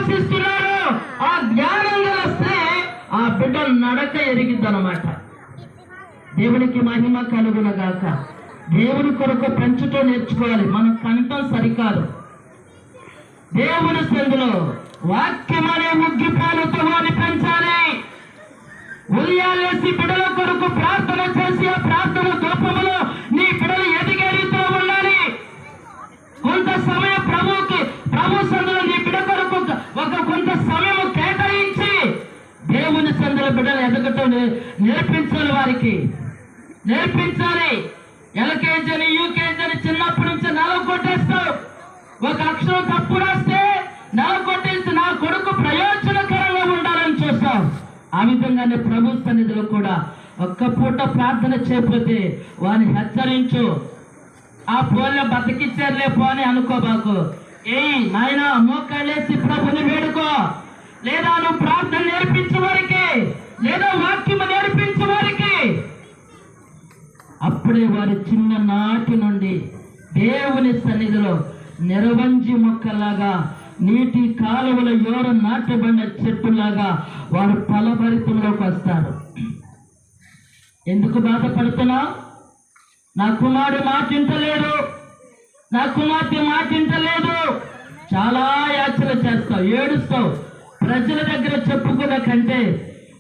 పోషిస్తున్నారో ఆ జ్ఞానం గల స్త్రీ ఆ బిడ్డ నడక ఎరిగిద్దనమాట. దేవునికి మహిమ కలుగునగాక. దేవుని కొరకు పెంచుతో నేర్చుకోవాలి. మనం కంఠం సరికాదు. దేవుని సందులో వాక్యం అనే ముగ్గిపాలతో వారిని పెంచాలి. ఉదయాలేసి బిడ్డల కొరకు ప్రార్థన చేసి ఆ ప్రార్థన దూపములో నీ బిడ్డలు ఎదిగే రీతిలో ఉండాలి. కొంత సమయం ప్రభు సందులో నీ బిడ్డ కొరకు కొంత సమయం కేటాయించి దేవుని సందులో బిడ్డలు ఎదగటం నేర్పించాలి. వారికి నేర్పించాలి. ఎల్కేజీ అని యూకేజీ అని చిన్నప్పటి నుంచి నెల కొట్టేస్తావు. ఒక అక్షరం తప్పు రాస్తే నెల కొట్టేసి నా కొడుకు ప్రయోజనకరంగా ఉండాలని చూస్తావు. ఆ విధంగానే ప్రభు సన్నిధిలో కూడా ఒక్క పూట ప్రార్థన చేయకపోతే వారిని హెచ్చరించు. ఆ పోలే బతికిచ్చారులే పోని అనుకోబాకు. నాయన మోకాళ్ళేసి ప్రభుని వేడుకో, లేదా నువ్వు ప్రార్థన నేర్పించే వారికి, లేదా వాక్యము నేర్పించే వారికి. అప్పుడే వారి చిన్ననాటి నుండి దేవుని సన్నిధిలో నిరవంజి మొక్కలాగా, నీటి కాలువల యోర నాటబడిన చెట్టులాగా వారు ఫలభరితంలోకి వస్తారు. ఎందుకు బాధపడుతున్నావు? నా కుమారుడు మాటింటలేడు, నా కుమార్తె మాటింటలేదు. చాలా యాచన చేస్తావు, ఏడుస్తావు. ప్రజల దగ్గర చెప్పుకునే కంటే,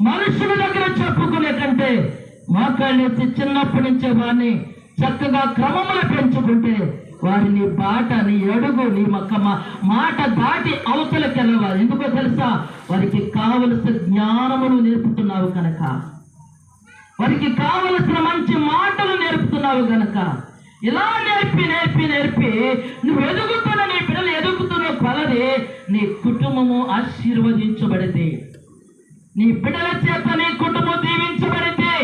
మనుషుల దగ్గర చెప్పుకునే కంటే మోకాళ్ళేసి చిన్నప్పటి నుంచే వారిని చక్కగా క్రమములు పెంచుకుంటే వారిని బాట, నీ అడుగు, నీ మాట దాటి అవతలకి వెళ్ళవాలి. ఎందుకో తెలుసా? వారికి కావలసిన జ్ఞానములు నేర్పుతున్నావు కనుక, వారికి కావలసిన మంచి మాటలు నేర్పుతున్నావు కనుక. ఇలా నేర్పి నేర్పి నేర్పి నువ్వు ఎదుగుతున్న నీ పిల్లలు ఎదుగుతున్న కొలది నీ కుటుంబము ఆశీర్వదించబడింది. నీ బిడ్డల చేత నీ కుటుంబం దీవించబడింది.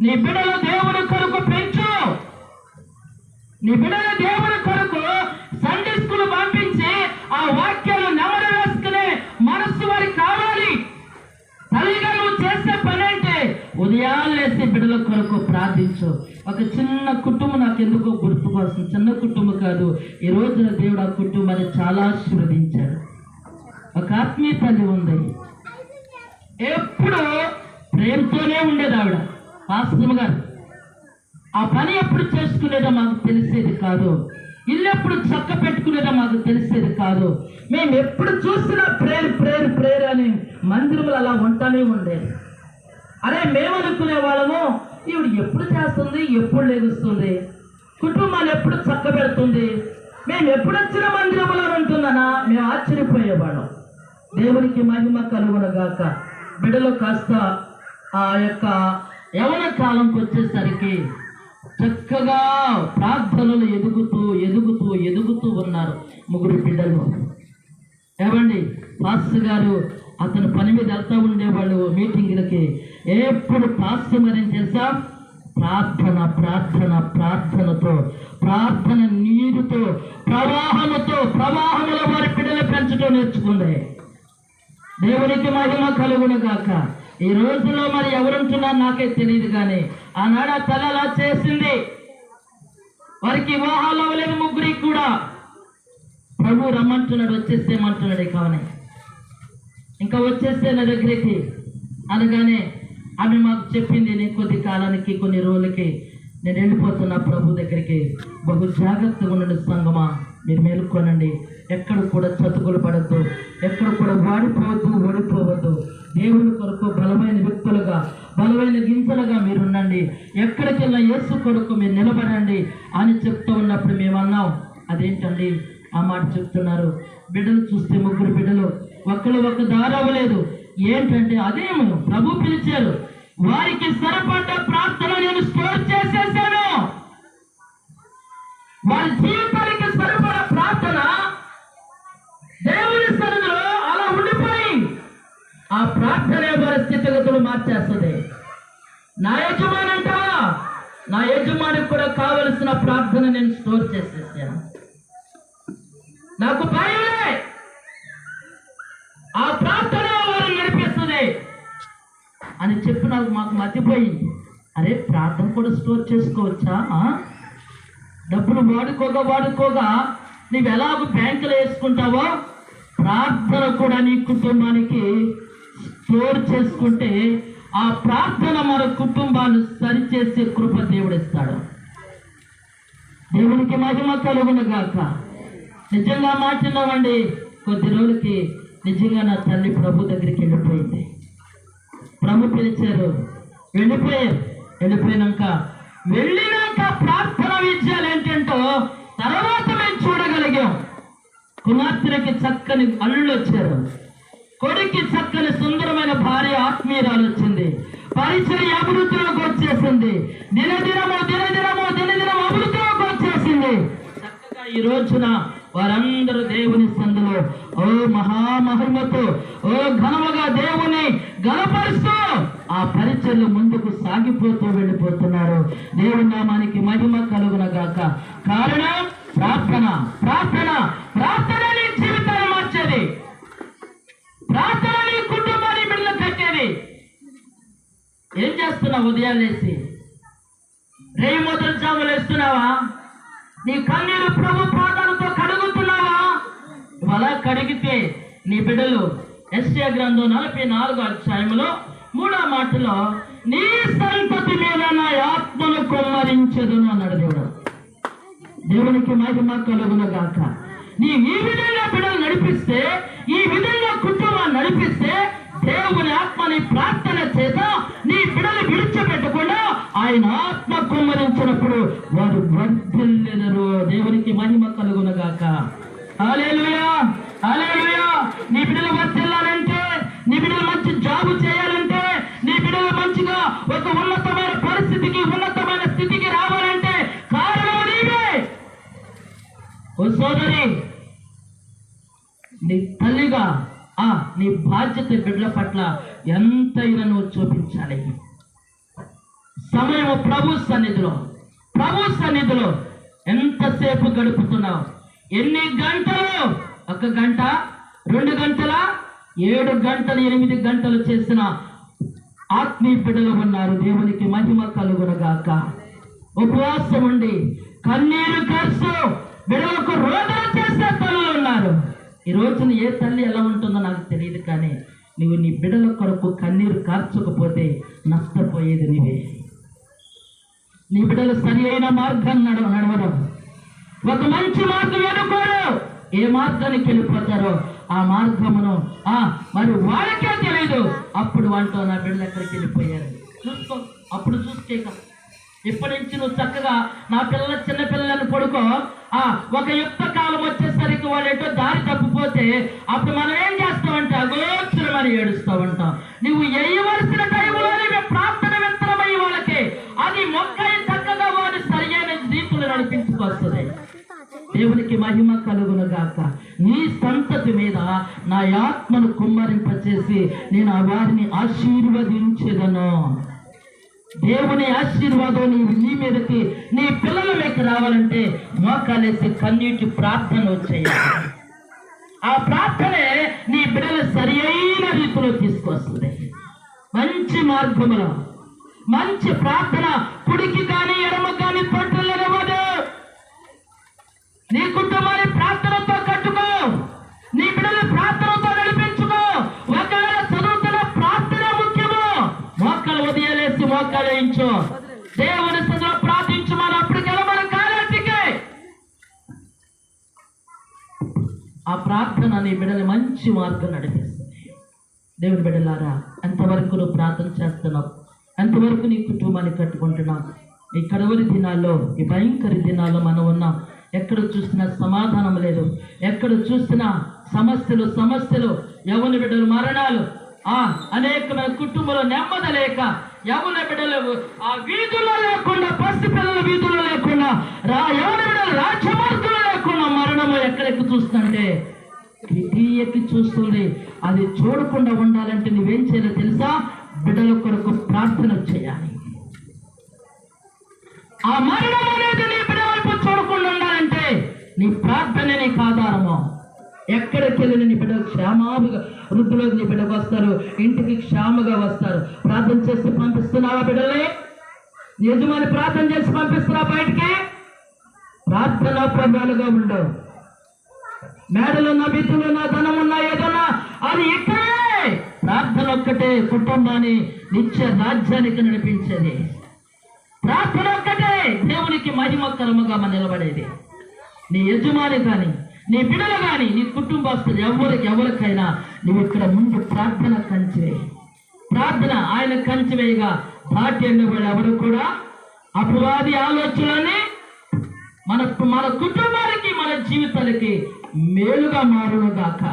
నీ బిడ్డలు దేవుని కొరకు పెంచు. నీ బిడ్డలు దేవుని కొరకు సండే స్కూల్ పంపించి ఆ వాక్యాలు నెమరు వేసుకునే మనస్సు వారికి కావాలి. తల్లిగా నువ్వు చేసే పని అంటే ఉదయాన్నేసి బిడ్డల కొరకు ప్రార్థించు. ఒక చిన్న కుటుంబం నాకు ఎందుకో గుర్తుకొస్తుంది. చిన్న కుటుంబం కాదు, ఈ రోజున దేవుడు ఆ కుటుంబాన్ని చాలా ఆశీర్వదించాడు. ఒక ఆత్మీయ తల్లి ఉంది, ఎప్పుడు ప్రేమతోనే ఉండేది ఆవిడ. పాస్టమ్ గారు ఆ పని ఎప్పుడు చేసుకునేదో మాకు తెలిసేది కాదు. ఇల్లు ఎప్పుడు చక్క పెట్టుకునేదో మాకు తెలిసేది కాదు. మేము ఎప్పుడు చూసినా ప్రేయర్ ప్రేయర్ ప్రేయర్ అని మందిరములు అలా ఉంటానే ఉండేది. అరే మేము అనుకునే వాళ్ళము, ఈవిడ ఎప్పుడు చేస్తుంది, ఎప్పుడు లెగుస్తుంది, కుటుంబాన్ని ఎప్పుడు చక్క పెడుతుంది, మేము ఎప్పుడు వచ్చిన మందిరములో ఉంటుందనా మేము ఆశ్చర్యపోయేవాళ్ళం. దేవునికి మహిమ కలుగునగాక. బిడ్డలు కాస్త ఆ యొక్క యవన కాలంకి వచ్చేసరికి చక్కగా ప్రార్థనలు ఎదుగుతూ ఎదుగుతూ ఎదుగుతూ ఉన్నారు. 3 బిడ్డలు. ఏమండి, పాస్టర్ గారు అతను పని మీద వెళ్తూ ఉండేవాళ్ళు మీటింగ్లకి. ఎప్పుడు పాస్టర్ మరి చేసా ప్రార్థన ప్రార్థన ప్రార్థనతో, ప్రార్థన నీరుతో, ప్రవాహముల వారి బిడ్డలు పెంచడం నేర్చుకుంది. దేవునికి మహిమ కలుగునగాక. ఈ రోజుల్లో మరి ఎవరుంటున్నారు నాకే తెలియదు, కానీ ఆనాడు ఆ తల అలా చేసింది. వారికి వివాహాలు అవ్వలేదు 3 కూడా. ప్రభు రమ్మంటున్నాడు, వచ్చేసేమంటున్నాడు. కావనే ఇంకా వచ్చేస్తే నా దగ్గరికి అనగానే ఆమె మాకు చెప్పింది, నేను కొద్ది కాలానికి కొన్ని రోజులకి నేను వెళ్ళిపోతున్నా ప్రభు దగ్గరికి. బహు జాగ్రత్తగా ఉండండి సంగమా, మీరు మేలుకోనండి. ఎక్కడ కూడా చతుకులు పడద్దు, ఎక్కడ కూడా ఓడిపోవద్దు. దేవుని కొరకు బలమైన వ్యక్తులుగా, బలమైన గింజలుగా మీరుండండి. ఎక్కడికెళ్ళినా యేసు కొరకు మీరు నిలబడండి అని చెప్తూ ఉన్నప్పుడు మేము అన్నాం, అదేంటండి ఆ మాట చెప్తున్నారు? బిడ్డలు చూస్తే 3 బిడ్డలు, ఒక్కరు ఒక దారవ్వలేదు. ఏంటంటే అదేమో ప్రభు పిలిచారు, వారికి సరిపడ్డ ప్రార్థన నేను స్టోర్ చేసేసాను. వారి జీవితానికి సరిపడ ప్రార్థన దేవుని సన్నిధిలో అలా ఉండిపోయి ఆ ప్రార్థనే వారి స్థితిగతులు మార్చేస్తుంది. నా యజమానికి కూడా కావలసిన ప్రార్థన నేను స్టోర్ చేసేసాను. నాకు భయమే, ఆ ప్రార్థన వారు నడిపిస్తుంది అని చెప్పి మాకు మర్చిపోయింది. అరే ప్రార్థన కూడా స్టోర్ చేసుకోవచ్చా? డబ్బులు వాడుకోగా నువ్వు ఎలాగో బ్యాంకులో వేసుకుంటావో ప్రార్థన కూడా నీ కుటుంబానికి స్టోర్ చేసుకుంటే ఆ ప్రార్థన మన కుటుంబాన్ని సరిచేసే కృప దేవుడు ఇస్తాడు. దేవునికి మహిమ కలుగును గాక. నిజంగా మాట్లాడినామండి. కొద్ది రోజులకి నిజంగా నా తల్లి ప్రభు దగ్గరికి వెళ్ళిపోయింది. ప్రభు పిలిచారు, వెళ్ళిపోయినాక ప్రార్థన విజయాలు ఏంటంటో తర్వాత మేము చూడగలిగాం. కుమార్తెకి చక్కని అల్లుళ్ళు వచ్చారు, కొడుక్కి చక్కని సుందరమైన భార్య ఆత్మీయురాలు వచ్చింది, పరిచయ అభివృద్ధిలోకి వచ్చేసింది, దినదినం అభివృద్ధిలోకి వచ్చేసింది. చక్కగా ఈ రోజున వారందరూ దేవుని సందులో ఓ మహామహిమతో ఓ ఘనముగా దేవుని గణపరుస్తూ ఆ పరిచయలు ముందుకు సాగిపోతూ వెళ్ళిపోతున్నారు. దేవుని నామానికి మహిమ కలుగునగాక. కారణం ప్రార్థన. ప్రార్థన ప్రార్థన నీ జీవితాన్ని మార్చేది. ప్రార్థన నీ కుటుంబాన్ని బిడ్డలు కట్టేది. ఏం చేస్తున్నావు? ఉదయాలు లేసి రేయి మొదలు జాములు వేస్తున్నావా? నీ కన్నీరు ప్రభు పాదాలతో కడుగుతున్నావా? అలా కడిగితే నీ బిడ్డలు యెషయా గ్రంథం 44వ అధ్యాయంలో 3వ మాటలో నీ సంతతి మీద నా ఆత్మను కుమ్మరించెదను అన్నాడు దేవుడు. దేవునికి మహిమ కలుగును గాక. నీ ఈ విధంగా బిడ్డలు నడిపిస్తే, ఈ విధంగా కుటుంబాన్ని నడిపిస్తే దేవుని ఆత్మని ప్రార్థన చేత నీ బిడ్డలు విడిచిపెట్టకుండా ఆయన ఆత్మ కుమ్మరించినప్పుడు వారు వర్ధిల్లెదరు. దేవునికి మహిమ కలుగును గాక. హల్లెలూయా, హల్లెలూయా. నీ బిడ్డలు వర్ధిల్లాలంటే, నీ బిడ్డలు మంచి జాబు చేయాలంటే, నీ బిడ్డలు మంచిగా ఒక ఉన్నతమైన పరిస్థితికి, ఉన్నతమైన స్థితికి రావాలంటే కారణం నీవే. ఓ సోదరి, నీ తల్లిగా నీ బాధ్యత బిడ్డల పట్ల ఎంతైనా నువ్వు చూపించాలి. సమయం ప్రభు సన్నిధిలో ఎంతసేపు గడుపుతున్నావు? ఎన్ని గంటలు? 1 గంట, 2 గంటల, 7 గంటలు, 8 గంటలు చేసిన ఆత్మీయ బిడ్డలు ఉన్నారు. దేవునికి మహిమ కలుగునగాక. ఉపవాసం ఉండి కన్నీరు ఖర్చు బిడ్డలకు రోదన చేసే తల్లులు ఉన్నారు. ఈ రోజున ఏ తల్లి ఎలా ఉంటుందో నాకు తెలియదు, కానీ నువ్వు నీ బిడ్డల కొరకు కన్నీరు కార్చకపోతే నష్టపోయేది నీవే. నీ బిడ్డలు సరి అయిన మార్గాన్ని నడవరు, ఒక మంచి మార్గం ఎన్నుకోరు. ఏ మార్గానికి వెళ్ళిపోతారో ఆ మార్గమును మరి వాళ్ళకే తెలియదు. అప్పుడు వాళ్ళతో నా బిడ్డలు ఎక్కడికి వెళ్ళిపోయారు చూసుకో. అప్పుడు చూస్తే ఇప్పటి నుంచి నువ్వు చక్కగా నా చిన్న పిల్లలను పడుకో. ఒక యుక్త కాలం వచ్చేసరికి వాళ్ళు ఎటో దారి తప్పిపోతే అప్పుడు మనం ఏం చేస్తామంటే అగోచరం అని ఏడుస్తూ ఉంటాం. నువ్వు వేయవలసిన టైంలో ప్రార్థన విత్తనమయ్యి వాళ్ళకి అది మొక్కయి చక్కగా వాడు సరియైన రీతులు నడిపించుకొస్తుంది. దేవునికి మహిమ కలుగును గాక. నీ సంతతి మీద నా ఆత్మను కుమ్మరింపచేసి నేను ఆ వారిని ఆశీర్వదించెదను. దేవుని ఆశీర్వాదం నీ మీదకి, నీ పిల్లల మీదకి రావాలంటే మోకాలేసి కన్నీటి ప్రార్థన చేయాలి. ఆ ప్రార్థనే నీ బిడ్డలు సరి అయిన రీతిలో తీసుకొస్తుంది. మంచి మార్గములో మంచి ప్రార్థన కుడికి కానీ ఎడమ కానీ పట్టులేనివ్వదు. నీ కుటుంబాన్ని ప్రార్థనతో కట్టుకో, నీ బిడ్డలు ప్రార్థనతో నడిపించుకో. ఒకవేళ చదువుతున్న ప్రార్థన ముఖ్యము. మోకాలు ఉదయాలేసి మోకాలు వేయించు, దేవుని సదులో ప్రార్థించు. మనం అప్పటికెలా మన కాలేజీకి ఆ ప్రార్థన నీ బిడ్డలు మంచి మార్గం నడిపిస్తుంది. దేవుని బిడ్డలారా, ఎంతవరకు నువ్వు ప్రార్థన చేస్తున్నావు? ఎంతవరకు నీ కుటుంబాన్ని కట్టుకుంటున్నావు? ఈ కడవరి దినాల్లో, ఈ భయంకర దినాల్లో మనం ఉన్నాం. ఎక్కడ చూసినా సమాధానం లేదు, ఎక్కడ చూసినా సమస్యలు, యవ్వన బిడ్డలు మరణాలు, అనేకమైన కుటుంబంలో నెమ్మది లేక, యవ్వన బిడ్డలు ఆ వీధుల్లో లేకుండా, పసిపిల్లల వీధుల్లో లేకుండా, యవ్వన బిడ్డలు రాజ్యమార్గంలో లేకుండా మరణము ఎక్కడెక్కి చూస్తుంటే ఎక్కి చూస్తుంది. అది చూడకుండా ఉండాలంటే నువ్వేం చేయాలో తెలుసా? బిడ్డల కొరకు ప్రార్థన చేయాలి. ఆ మరణం అనేది నీ బిడ్డ వైపు చూడకుండా ఉండాలంటే నీ ప్రార్థన నీకు ఆధారము. ఎక్కడికి వెళ్ళిన నీ బిడ్డ క్షేమాభిగా, వృద్ధులకు నీ బిడ్డకు వస్తారు, ఇంటికి క్షేమగా వస్తారు. ప్రార్థన చేసి పంపిస్తున్నావా బిడ్డల్ని? యజమాని ప్రార్థన చేసి పంపిస్తున్నావా బయటికి? ప్రార్థనా ప్రభాలుగా ఉండవు. మేడలున్నా, బిద్దులున్నా, ధనమున్నా, ఏదన్నా ఒక్కటే కుటుంబాన్ని నిత్య రాజ్యానికి నడిపించేది. ప్రార్థన ఒక్కటే దేవునికి మహిమకరముగా నిలబడేది. నీ యజమాని కానీ, నీ బిడ్డలు కానీ, నీ కుటుంబస్తులు ఎవరికైనా నువ్వు ఇక్కడ ముందు ప్రార్థన కంచివేయి. ప్రార్థన ఆయన కంచివేయగా దాటి వెళ్ళేవాడు ఎవరు కూడా అపవాది ఆలోచనని మన కుటుంబానికి, మన జీవితాలకి మేలుగా మారును గాక.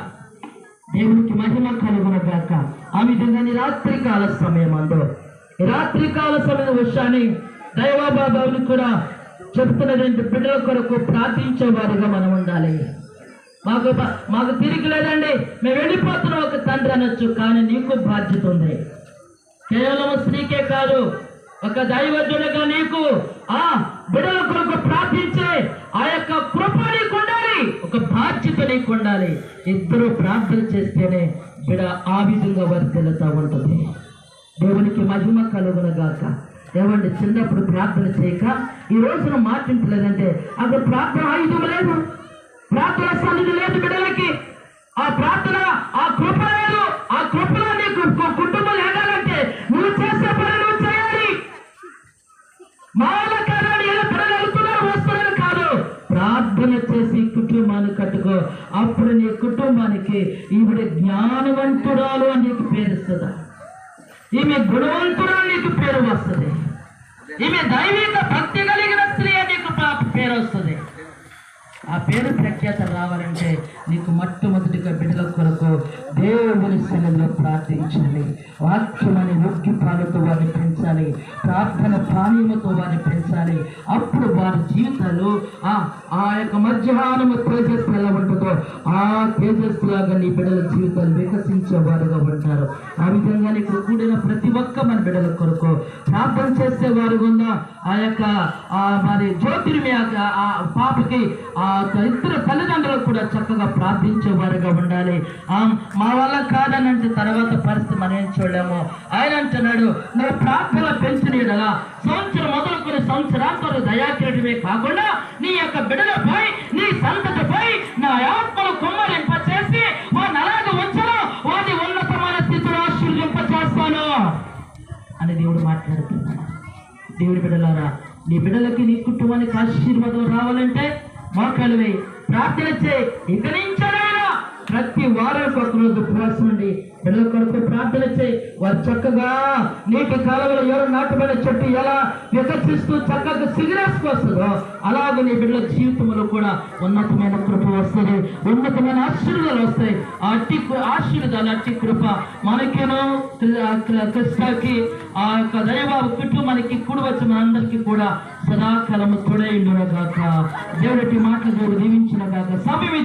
దేవునికి మహిమ కలుగును గాక. ఆ విధంగా రాత్రికాల సమయం రాత్రికాల సమయం విషయాన్ని దైవబాబావుని కూడా చెప్తున్నటువంటి బిడ్డల కొరకు ప్రార్థించేవారుగా మనం ఉండాలి. మాకు తిరిగి లేదండి, మేము వెళ్ళిపోతున్న ఒక తండ్రి అనొచ్చు, కానీ నీకు బాధ్యత ఉంది. కేవలం స్త్రీకే కాదు, ఒక దైవజనుడిగా నీకు ఆ బిడ్డల కొరకు ప్రార్థించే ఆ యొక్క కృప నీకు ఉండాలి, ఒక బాధ్యత నీకు ఉండాలి. ఇద్దరు ప్రార్థన చేస్తేనే బిడ్డ ఆ విధంగా వర్తిల్లుతూ ఉంటుంది. దేవునికి మహిమ కలుగును గాక. ఏమండి, చిన్నప్పుడు ప్రార్థన చేయక ఈ రోజున మాటించలేదంటే అక్కడ ప్రార్థన ఆయుధం లేదు, ప్రార్థన సన్నిధి లేదు బిడ్డలకి. ఆ ప్రార్థన, ఆ కృప లేదు. ఆ కృపలో నీకు కుటుంబం ఎగాలంటే నువ్వు చేసే పని నువ్వు చేయాలి. మామూలు కారణాలు ఏదో పిల్లలు వెళ్తున్నారు వస్తున్నారు కాదు, ప్రార్థన చేసి కుటుంబాన్ని కట్టుకో. అప్పుడు నీ కుటుంబానికి ఈవిడ జ్ఞానవంతురాలు అని నీకు పేరుస్తుందా, ఈమె గుణవంతురాలు నీకు పేరు వస్తుంది, ఈమె దైవిక భక్తి కలిగిన స్త్రీ అని నీకు పేరు వస్తుంది. ఆ పేరు ప్రఖ్యాత రావాలంటే నీకు మొట్టమొదటిగా బిడ్డల కొరకు దేవుని సన్నిధిలో ప్రార్థించాలి. వాక్యమని ఒగ్గి పాలతో వారిని పెంచాలి, ప్రార్థన పానీయముతో వారిని పెంచాలి. అప్పుడు వారి జీవితాలు ఆ యొక్క మధ్యాహ్నము తేజస్సు ఎలా ఉంటుందో ఆ తేజస్సు లాగా నీ బిడ్డల జీవితాలు వికసించేవారుగా ఉంటారు. ఆ విధంగా నీకు కూడిన ప్రతి ఒక్క మన బిడ్డల కొరకు ప్రార్థన చేసేవారు ఉందా. ఆ యొక్క మరి జ్యోతిర్మి ఆ పాపకి ఆ ఇద్దరు తల్లిదండ్రులకు కూడా చక్కగా ప్రార్థించేవారుగా ఉండాలి. మా వల్ల కాదనంటే తర్వాత పరిస్థితి మనం ఏం చూడలేము. ఆయన అంటున్నాడు, నువ్వు ప్రార్థన పెంచిన ఎడల సంవత్సరం మొదలుకొని సంవత్సరాంతరం దయాకిరటమే కాకుండా నీ యొక్క బిడ్డలపై, నీ సంతతిపై నా ఆత్మను కుమ్మరింపచేసి వారిని అలాగే ఉంచను, వారిని ఉన్నతమైన స్థితిలో ఆశీర్వదింపచేస్తాను అని దేవుడు మాట్లాడుతున్నాడు. దేవుడి బిడ్డలారా, నీ బిడ్డలకి, నీ కుటుంబానికి ఆశీర్వాదం రావాలంటే మోకాలువై ప్రార్థన చేయి. ఇక నుంచైనా ప్రతి వారం ఒకరోజు ఉపవాసం ఉండి బిడ్డల కొరకు ప్రార్థన చేయి. వారు చక్కగా నీటి కాలంలో ఎవరు నాటబడిన చెట్టు ఎలా వికసిస్తూ చక్కగా సిగరేసుకొస్తుందో అలాగే నీ బిడ్డల జీవితంలో కూడా ఉన్నతమైన కృప వస్తుంది, ఉన్నతమైన ఆశీర్వాదాలు వస్తాయి. అట్టి ఆశీర్వాదాలు, అట్టి కృప మనకేనో కృష్ణకి ఆ యొక్క దైవబాబు కుటుంబానికి కూడి వచ్చిన అందరికీ కూడా సదాకాలము తోడై ఉండును గాక. దేవుడి మాటలు దేవుడు దీవించిన గాక. సమయం